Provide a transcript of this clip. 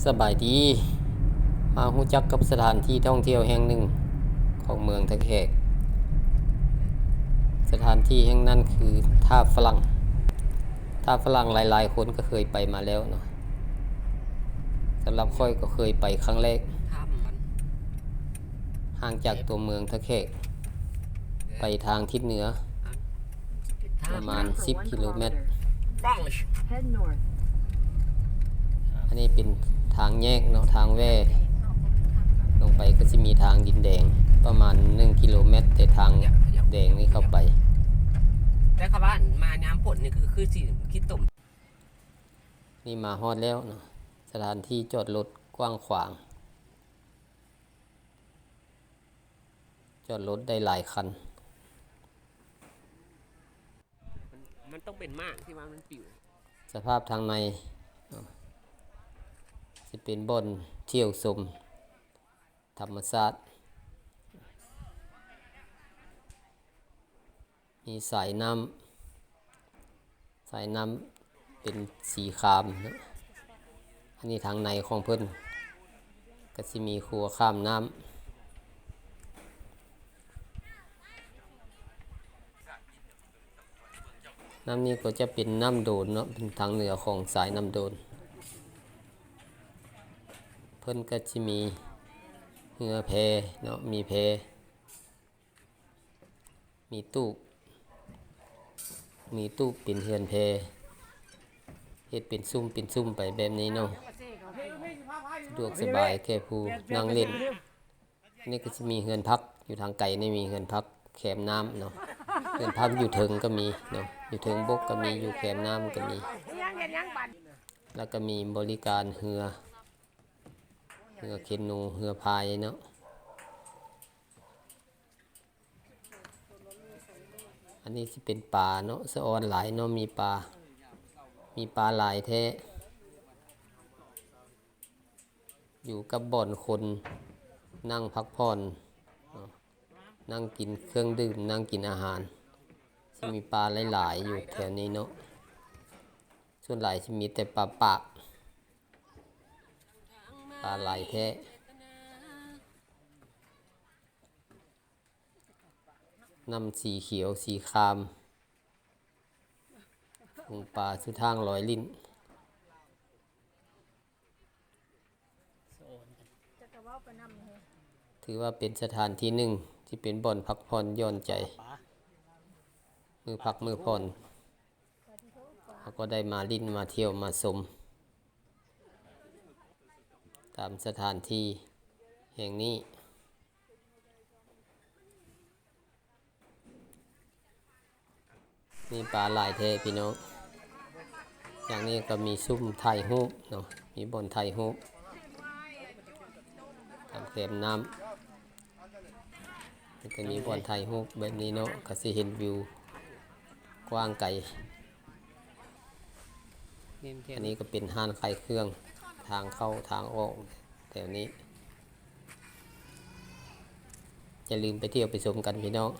สบายดีมาฮู้จักกับสถานที่ท่องเที่ยวแห่งหนึ่งของเมืองตะแขกสถานที่แห่งนั้นคือท่าฝรั่งหลายๆคนก็เคยไปมาแล้วเนาะสำหรับค่อยก็เคยไปครั้งแรกห่างจากตัวเมืองตะแขกไปทางทิศเหนือประมาณ10กิโลเมตรอันนี้เป็นทางแยกเนาะทางแว่ลงไปก็จะมีทางดินแดงประมาณ1กิโลเมตรแต่ทางแดงนี่เข้าไปแต่เขาบ้านมาน้ำผลนี่คือสิคิดตุ่มนี่มาฮอดแล้วเนาะสถานที่จอดรถกว้างขวางจอดรถได้หลายคันมันต้องเป็นมากที่ว่ามันปิวสภาพทางในจะเป็นบ่อนเที่ยวชมธรรมชาติมีสายน้ำเป็นสีครามนะอันนี้ทางในของเพิ่นก็จะมีครัวข้ามน้ำนี้ก็จะเป็นน้ำโดนเนาะเป็นทางเหนือของสายน้ำโดนเพิ่นก็จะมีเรือแพเนาะมีแพมีตู้เป็นเฮือนแพเฮ็ดเป็นซุ่มไปแบบนี้เนาะสะดวกสบายแค่ผู้นั่งเล่นนี่ก็จะมีเฮือนพักอยู่ทางไกลนี่มีเฮือนพักแคมน้ำเนาะเฮือนพักอยู่ถึงก็มีเนาะอยู่ถึงบกก็มีอยู่แคมน้ำก็มีแล้วก็มีบริการเรือเคนนูเรือพายเนาะอันนี้ที่เป็นป่าเนาะสะออนหลายเนาะมีปลาหลายแท้อยู่กับบ่อนคนนั่งพักผ่อนนั่งกินเครื่องดื่มนั่งกินอาหารจะมีปลาหลายๆอยู่แถวนี้เนาะส่วนหลายจะมีแต่ปลาปากปลาหลายแท้น้ำสีเขียวสีครามฝูงปลาสุดทางลอยลิ้นถือว่าเป็นสถานที่หนึ่งที่เป็นบ่อนพักผ่อนหย่อนใจมือพักมือผ่อนเขาก็ได้มาลิ้นมาเที่ยวมาชมตามสถานที่แห่งนี้นี่ปลาหลายแท้พี่น้องอย่างนี้ก็มีซุ้มไทยฮูปเนาะมีบ่อนไทยฮูปทำเค็มน้ำก็มีบ่อนไทยฮูปแบบนี้เนาะก็สิเห็นวิวกว้างไกลอันนี้ก็เป็นห้านขายเครื่องทางเข้าทางออกแถวนี้อย่าลืมไปเที่ยวไปชมกันพี่น้อง